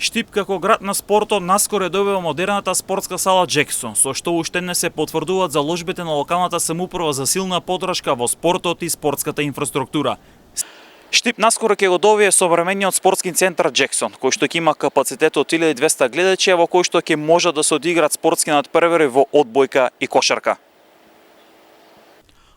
Штип како град на спортот наскоро добива модерната спортска сала Джексон, со што уште не се потврдуваат заложбите на локалната самоуправа за силна поддршка во спортот и спортската инфраструктура. Штип наскоро ќе го добие современиот спортски центар Джексон, кој што ќе има капацитет од 1200 гледачи, во кој што ќе може да се одиграат спортски надпревари во одбојка и кошарка.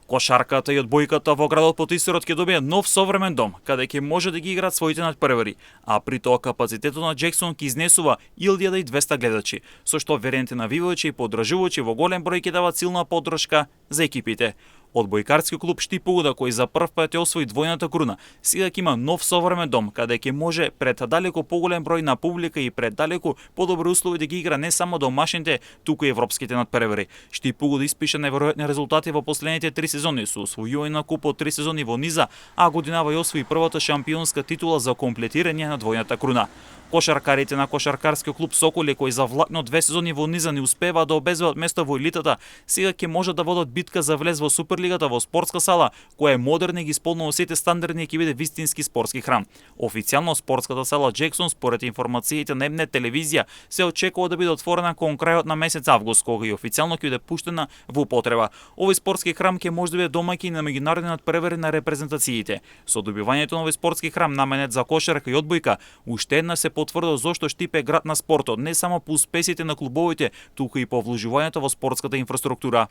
Кошарката и одбојката во градот Потисерот ќе добие нов современ дом, каде ќе може да ги играат своите надпревари, а при тоа капацитетот на Джексон ќе изнесува 1200 гледачи, со што верените навивачи и поддржувачи во голем број ќе дават силна поддршка за екипите. Одбојкарски клуб Штип Угода, кој за прв пат ја освои двојната круна, сега ќе има нов современ дом, каде ќе може пред далеку поголем број на публика и пред далеку подобри услови да ги игра не само домашните, туку и европските надпревари. Штип Угода испиша неверојатни резултати во последните 3 сезони, со освојување на купот 3 сезони во низа, а годинава ја освои првата шампионска титула за комплетирање на двојната круна. Кошаркарите на кошаркарскиот клуб Соколи, кои за влакно 2 сезони во низа не успева да обезбедат место во елитата, сега ќе можат да водат битка за влез во Суперлигата во спортска сала, која е модерна и ги исполнува сите стандарди и ќе биде вистински спортски храм. Официјално спортската сала Джексон, според информациите на МНЕТ телевизија, се очекува да биде отворена кон крајот на месец август, кога и официјално ќе биде пуштена во употреба. Овој спортски храм ќе може да биде домаќин на меѓународни надпревари на репрезентациите. Со добивањето на овој спортски храм наменет за кошарка и одбојка, уште една се потврдил зошто Штип е град на спортот, не само по успесите на клубовите, туку и по вложувањето во спортската инфраструктура.